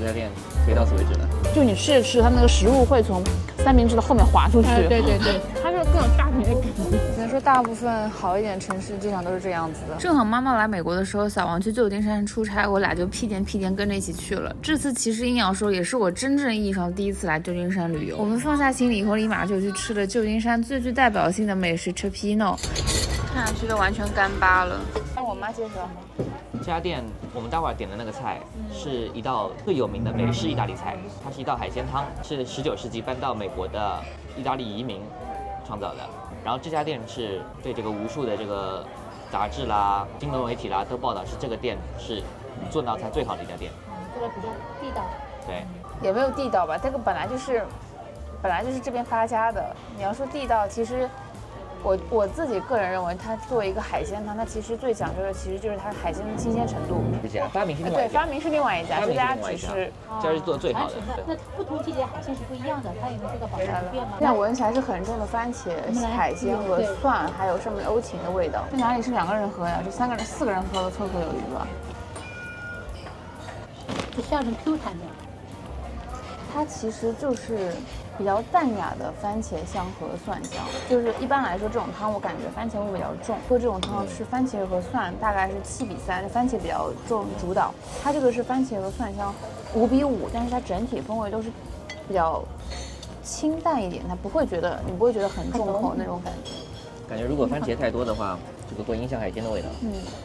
这家店可以到此为止了。就你吃着吃，它那个食物会从三明治的后面滑出去。对对对，它就更有大米的感觉。只能说大部分好一点城市基本上都是这样子的。正好妈妈来美国的时候，小王去旧金山出差，我俩就屁颠跟着一起去了。这次其实硬要说，也是我真正意义上第一次来旧金山旅游。我们放下行李以后，立马就去吃了旧金山最具代表性的美食 Cioppino， 看上去都完全干巴了。让我妈介绍。这家店我们待会儿点的那个菜是一道最有名的美式意大利菜，它是一道海鲜汤，是19世纪搬到美国的意大利移民创造的。然后这家店是对这个无数的这个杂志啦、新闻媒体啦都报道是这个店是做那道菜最好的一家店。做的比较地道。对，也没有地道吧，这个本来就是这边发家的。你要说地道，其实我自己个人认为，它作为一个海鲜汤，它其实最讲究的其实就是它海鲜的新鲜程度。这家发明是另外对，一家，发明是另外一家，这家只是这家是做的最好的。那不同季节海鲜是不一样的，它有没有做到保持不变吗？现在闻起来是很重的番茄、海鲜和蒜，还有上面欧芹的味道。这哪里是2个人喝呀？这3个人、4个人喝都绰绰有余吧。就像是 Q 弹的。它其实就是比较淡雅的番茄香和蒜香，就是一般来说这种汤我感觉番茄味比较重，喝这种汤是番茄和蒜大概是7:3，番茄比较重主导，它这个是番茄和蒜香5:5，但是它整体风味都是比较清淡一点，它不会觉得你不会觉得很重口那种感觉。感觉如果番茄太多的话，这个会影响海鲜的味道。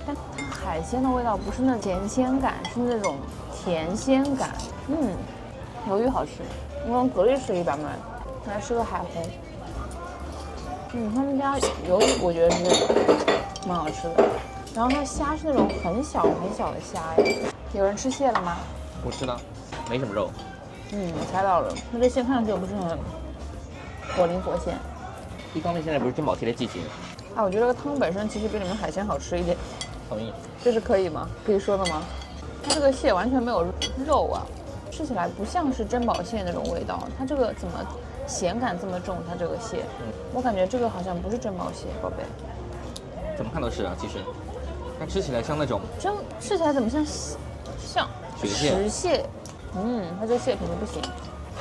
但它海鲜的味道不是那甜鲜感，是那种甜鲜感。鱿鱼好吃，我用蛤蜊吃一版本，来吃个海虹。他们家鱿鱼我觉得是蛮好吃的，然后它虾是那种很小的虾耶。有人吃蟹了吗？我吃了，没什么肉。我猜到了，它这蟹看上去又不是很活灵活现。一方面现在不是珍宝蟹的季节，我觉得这个汤本身其实比你们海鲜好吃一点。同意。这是可以吗？可以说的吗？它这个蟹完全没有肉啊。吃起来不像是珍宝蟹那种味道，它这个怎么咸感这么重？它这个蟹，我感觉这个好像不是珍宝蟹，宝贝。怎么看都是啊，其实它吃起来像那种，吃起来怎么像雪蟹？它这个蟹品质不行。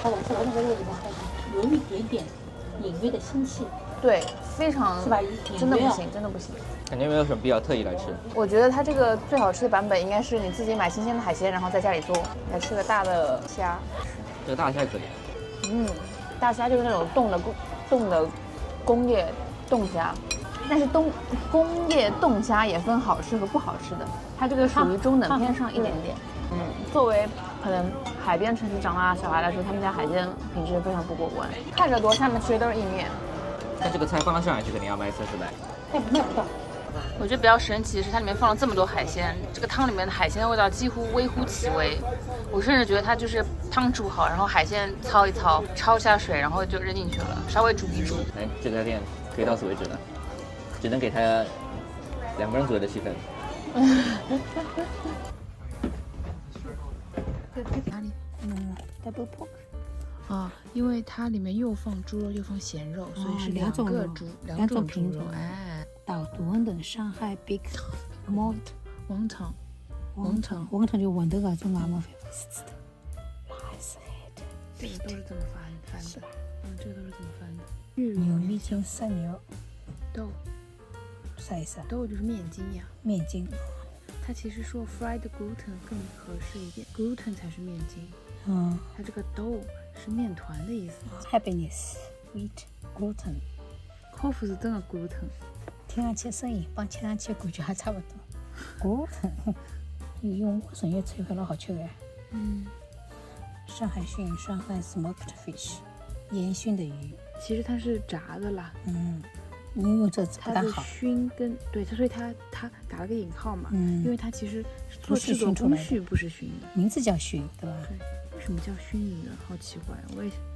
它往下的那个肉里面还有一点点隐约的腥气。对，非常是吧？真的不行，真的不行。感觉没有什么必要特意来吃。我觉得它这个最好吃的版本应该是你自己买新鲜的海鲜，然后在家里做，来吃个大的虾。这个大虾也可以。大虾就是那种冻的工业冻虾，但是工业冻虾也分好吃和不好吃的，它这个属于中等偏上一点点。作为可能海边城市长大的小孩来说，他们家海鲜品质非常不过关，看着多，下面其实都是意面。但这个菜放到上海去肯定要卖30-40块。卖不到。我觉得比较神奇的是它里面放了这么多海鲜，这个汤里面的海鲜的味道几乎微乎其微。我甚至觉得它就是汤煮好，然后海鲜焯一焯，焯下水，然后就扔进去了，稍微煮一煮。这家店可以到此为止了，只能给他2个人左右的戏份。哪里？double pork。因为它里面又放猪肉又放咸肉，所以是2种猪肉。到多等上海 big wonton 就豌豆啊，中外嘛，这个都是这么翻的。这个都是怎么翻的？牛面筋塞牛豆，啥意思啊？豆就是面筋呀。面筋。它其实说 fried gluten 更合适一点 ，gluten 才是面筋。它这个豆是面团的意思。Happiness wheat gluten。口福是真的 gluten。听上去声音帮听上去感觉还差不多。gluten， 用莴笋叶炒出来好吃的。上海熏，上海 smoked fish， 烟熏的鱼。其实它是炸的啦。你用这不大好。它的熏跟对它，所以它打了个引号嘛。因为它其实做制作工序不是熏的，名字叫熏，对吧？对。为什么叫熏鱼呢？好奇怪，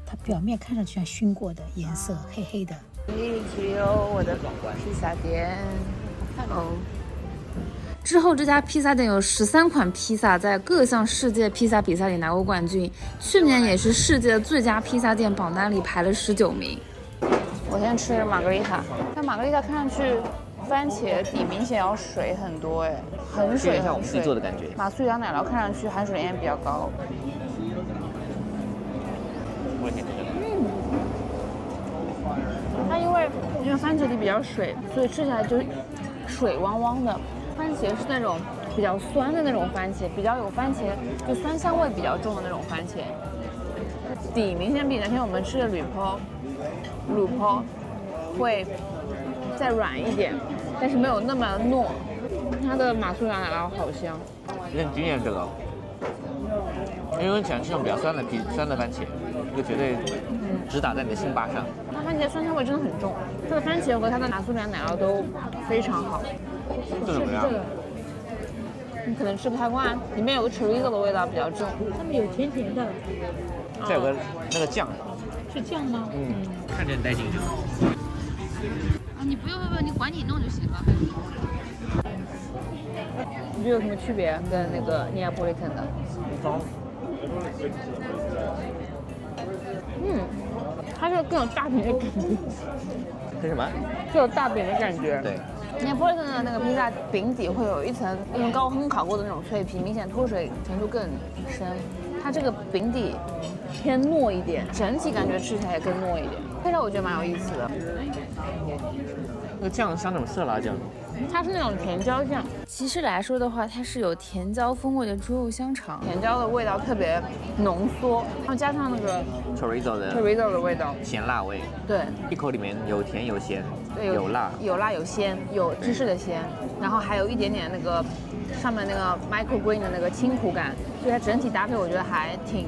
它表面看上去像熏过的，颜色黑黑的。我的披萨店。之后这家披萨店有13款披萨在各项世界披萨比赛里拿过冠军，去年也是世界最佳披萨店榜单里排了19名。我先吃玛格丽塔，但玛格丽塔看上去番茄底明显要水很多，很水。像我们自己做的感觉。马苏里扬奶酪看上去含水量比较高。我也挺吃的。它因为番茄底比较水，所以吃起来就是水汪汪的。番茄是那种比较酸的那种番茄，比较有番茄就酸香味比较重的那种番茄。底明显比那天我们吃的卤泡会再软一点，但是没有那么糯。它的马苏里奶酪好香，有点惊艳这个，因为我喜欢吃那种比较酸的番茄，就绝对直打在你的心巴上。它番茄酸香味真的很重，它的番茄和它的马苏里奶酪都非常好。这怎么样？你可能吃不太惯，里面有个 chorizo 的味道比较重。他们有甜甜的，再有个那个酱，是酱吗？看着很带劲。啊，你不用，你管你弄就行了。你觉得有什么区别跟那个 Neapolitan 的？它是更有大饼的感觉。是什么？就有大饼的感觉。对。Neapolitan 的那个披萨饼底会有一层用高温烤过的那种脆皮，明显脱水程度更深。它这个饼底偏糯一点，整体感觉吃起来也更糯一点，配上我觉得蛮有意思的。那个酱像那种色拉酱，它是那种甜椒酱。其实来说的话，它是有甜椒风味的猪肉香肠，甜椒的味道特别浓缩，然后加上那个 chorizo 的味道，咸辣味。对，一口里面有甜有咸，对，有辣有鲜，有芝士的鲜，然后还有一点点那个上面那个 microgreen 的那个清苦感，所以它整体搭配我觉得还挺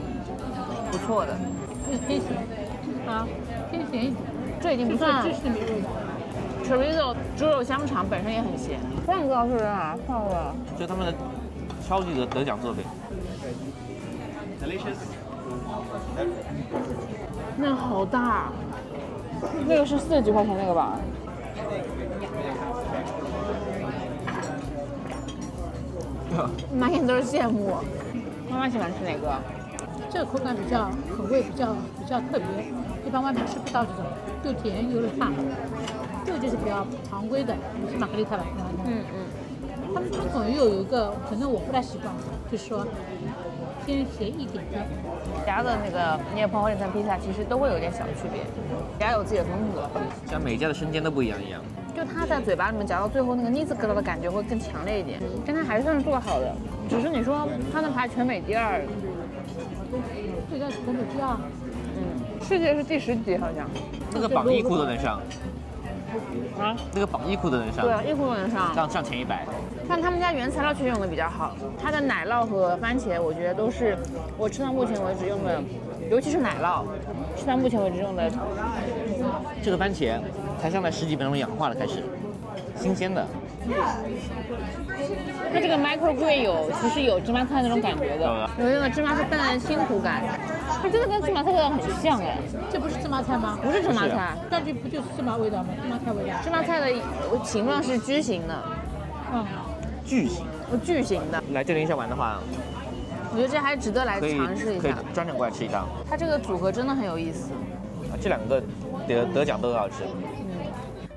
不错的。偏咸啊，偏咸一点，这已经不算芝士没味道。chorizo 猪肉香肠本身也很咸，上个是哪放的？就他们的超级得奖作品。那好大，那个是40几块钱那个吧？满眼都是羡慕。妈妈喜欢吃哪个？这个口感口味比较特别，一般外面吃不到这种，又甜又辣。这个就是比较常规的，是玛格丽特吧？他们中总又有一个，可能我不太习惯，就是说偏咸一点的。家的那个Neapolitan披萨其实都会有点小区别，家有自己的风格。像每家的生煎都不一样一样。就它在嘴巴里面嚼到最后那个腻子疙瘩的感觉会更强烈一点，但它还是算是做得好的。只是你说它能排全美第2，对，在全美第2。世界是第10几好像。那个榜一库都能上。啊？那个榜一库都能上。对，一库都能上。上前100。但他们家原材料确实用的比较好，它的奶酪和番茄，我觉得都是我吃到目前为止用的，尤其是奶酪，吃到目前为止用的。这个番茄才上来10几分钟氧化了，开始新鲜的。它这个 microgreen 其实有芝麻菜那种感觉的，有那个芝麻菜淡淡的辛苦感，它真的跟芝麻菜味道很像哎。这不是芝麻菜吗？不是芝麻菜，但这不就是芝麻味道吗？芝麻菜味道。芝麻菜的形状是矩形的。巨型。巨型的。来这里想玩的话，我觉得这还值得来尝试一下。可以专程过来吃一趟。它这个组合真的很有意思。这2个得奖都很好吃。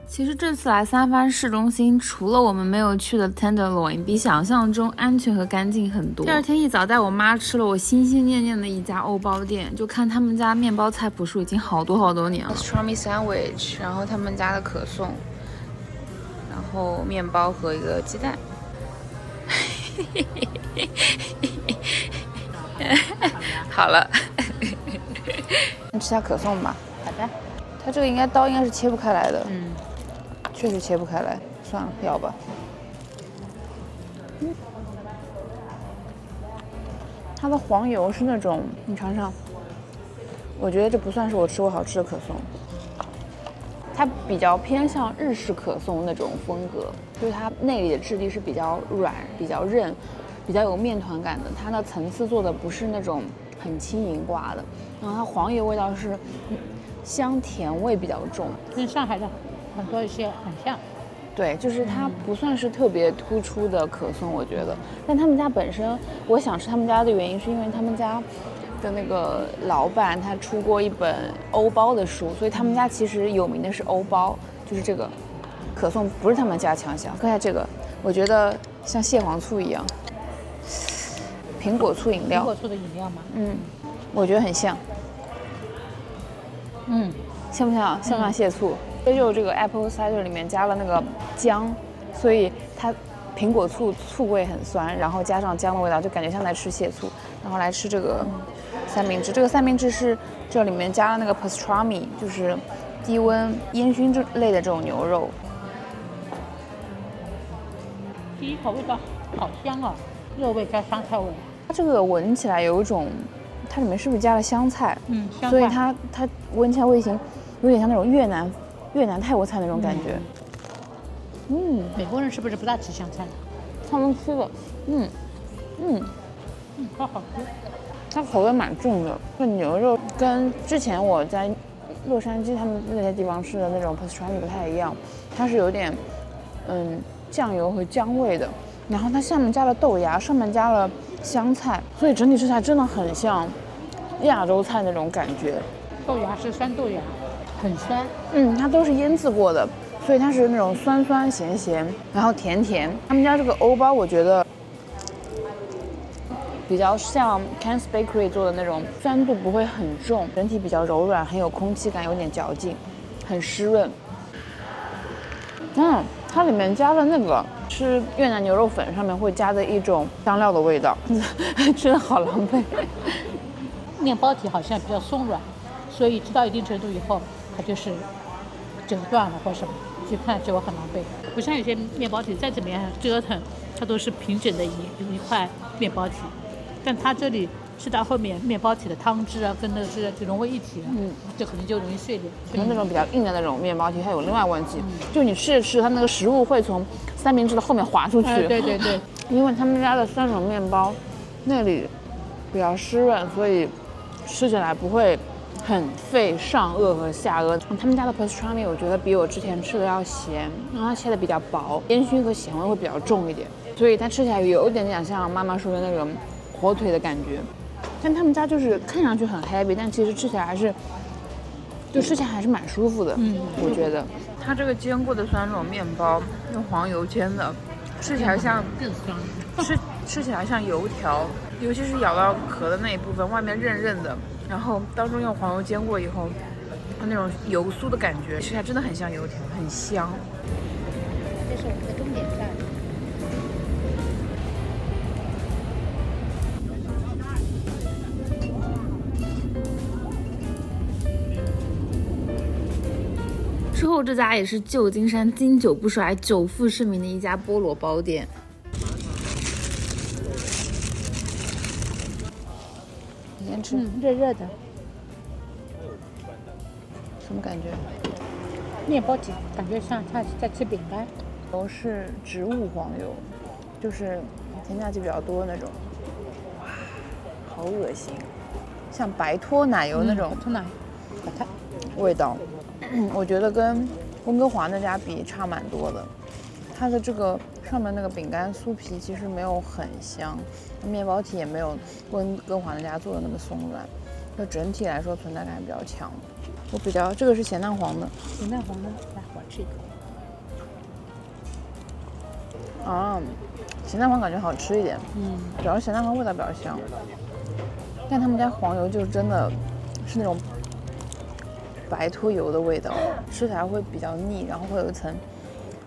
其实这次来三藩市中心，除了我们没有去的 Tenderloin， 比想象中安全和干净很多。第2天一早带我妈吃了我心心念念的一家欧包店，就看他们家面包菜谱书已经好多年了。Pastrami sandwich， 然后他们家的可颂，然后面包和一个鸡蛋。好了，你吃下可颂吧。好的。它这个刀应该是切不开来的。确实切不开来，算了，要吧。它的黄油是那种，你尝尝，我觉得这不算是我吃过好吃的可颂。它比较偏向日式可颂那种风格，就是它内里的质地是比较软、比较韧、比较有面团感的。它的层次做的不是那种很轻盈挂的，然后它黄油味道是香甜味比较重，跟上海的很多一些很像。对，就是它不算是特别突出的可颂，我觉得。但他们家本身，我想吃他们家的原因是因为他们家的那个老板他出过一本欧包的书，所以他们家其实有名的是欧包，就是这个可颂不是他们家强项。看一下这个，我觉得像蟹黄醋一样，苹果醋饮料。苹果醋的饮料吗？我觉得很像。像不像？像不像蟹醋？就这个 apple cider 里面加了那个姜，所以它苹果醋味很酸，然后加上姜的味道，就感觉像在吃蟹醋。然后来吃这个三明治，这个三明治是这里面加了那个 pastrami， 就是低温烟熏类的这种牛肉。第一口味道好香啊，肉味加香菜味。它这个闻起来有一种，它里面是不是加了香菜？香菜。所以它闻起来味型有点像那种越南泰国菜那种感觉。美国人是不是不大吃香菜？他们吃的，它好吃。它口味蛮重的。这牛肉跟之前我在洛杉矶他们那些地方吃的那种 pastrami 不太一样，它是有点酱油和姜味的，然后它下面加了豆芽，上面加了香菜，所以整体吃起来真的很像亚洲菜那种感觉。豆芽是酸豆芽，很酸。它都是腌制过的，所以它是那种酸酸咸咸，然后甜甜。他们家这个欧包我觉得比较像 Ken's Bakery 做的那种，酸度不会很重，整体比较柔软，很有空气感，有点嚼劲，很湿润。它里面加了那个吃越南牛肉粉上面会加的一种香料的味道，吃的好狼狈。面包体好像比较松软，所以吃到一定程度以后，它就是折断了或什么，就看起来很狼狈。不像有些面包体再怎么样折腾，它都是平整的一块面包体，但它这里吃到后面面包体的汤汁啊，跟那个是就融为一体了，就可能就容易碎裂。可能那种比较硬的那种面包体，它有另外问题，就你吃着吃，它那个食物会从三明治的后面滑出去。对对对，因为他们家的3种面包那里比较湿润，所以吃起来不会很费上颚和下颚。他们家的 pastrami 我觉得比我之前吃的要咸，然后它切的比较薄，烟熏和咸味会比较重一点，所以它吃起来有一点点像妈妈说的那种火腿的感觉。但他们家就是看上去很 heavy， 但其实吃起来还是蛮舒服的。我觉得它这个煎过的3种面包用黄油煎的，吃起来像更酸，吃起来像油条，尤其是咬到壳的那一部分，外面韧韧的，然后当中用黄油煎过以后，它那种油酥的感觉，吃起来真的很像油条，很香。这是我们的终点站。之后这家也是旧金山经久不衰、久负盛名的一家菠萝包店。你先吃，热热的，什么感觉？面包体感觉像它在吃饼干。都是植物黄油，就是添加剂比较多的那种。哇，好恶心，像白脱奶油那种脱奶，它味道。我觉得跟温哥华那家比差蛮多的，它的这个上面那个饼干酥皮其实没有很香，面包体也没有温哥华那家做的那么松软，就整体来说存在感比较强。这个是咸蛋黄的，咸蛋黄的，来我吃一口。咸蛋黄感觉好吃一点，主要是咸蛋黄味道比较香，但他们家黄油就是真的是那种白脱油的味道，吃起来会比较腻，然后会有一层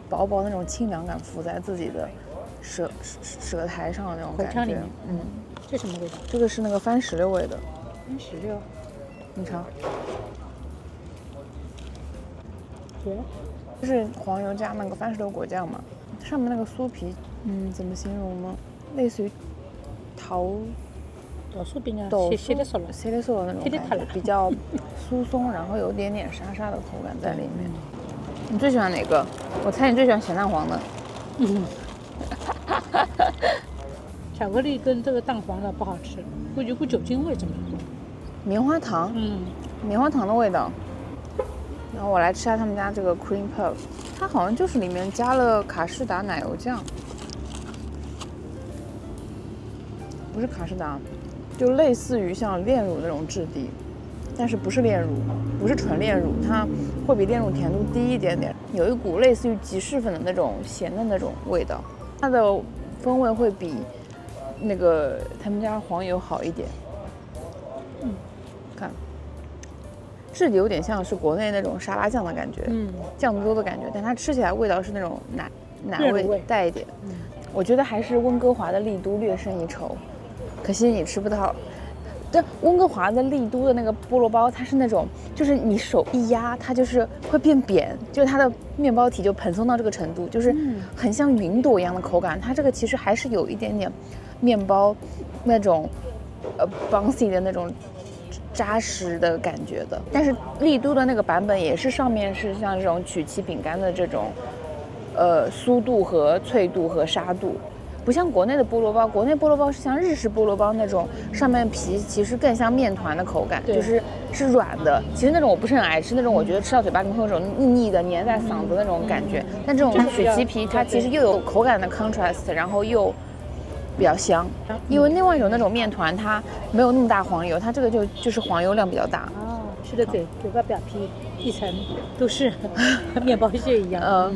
薄薄那种清凉感浮在自己的舌苔上的那种感觉。口腔里面，这什么味道？这个是那个番石榴味的。番石榴，你尝，对，就是黄油加那个番石榴果酱嘛，上面那个酥皮，怎么形容呢？类似于豆酥饼啊，切的嗦的那种感觉，比较酥松，然后有点点沙沙的口感在里面。你最喜欢哪个？我猜你最喜欢咸蛋黄的。巧克力跟这个蛋黄的不好吃，会有股酒精味，怎么？棉花糖，棉花糖的味道。然后我来吃下他们家这个 cream puff， 它好像就是里面加了卡士达奶油酱，不是卡士达，就类似于像炼乳那种质地，但是不是炼乳，不是纯炼乳，它会比炼乳甜度低一点点，有一股类似于吉士粉的那种咸的那种味道，它的风味会比那个他们家黄油好一点。看，质地有点像是国内那种沙拉酱的感觉，酱多的感觉，但它吃起来味道是那种奶味带一点。我觉得还是温哥华的丽都略胜一筹，可惜你吃不到。但温哥华的丽都的那个菠萝包，它是那种，就是你手一压，它就是会变扁，就是它的面包体就蓬松到这个程度，就是很像云朵一样的口感。它这个其实还是有一点点面包那种bouncy 的那种扎实的感觉的。但是丽都的那个版本也是上面是像这种曲奇饼干的这种酥度和脆度和沙度。不像国内的菠萝包，国内菠萝包是像日式菠萝包那种，上面皮其实更像面团的口感，就是软的。其实那种我不是很爱吃，那种我觉得吃到嘴巴里面会有种腻腻的粘在嗓子那种感觉。但这种曲奇皮它其实又有口感的 contrast， 然后又比较香。因为另外一种那种面团它没有那么大黄油，它这个就是黄油量比较大。哦，吃的嘴巴表皮一层都是面包屑一样。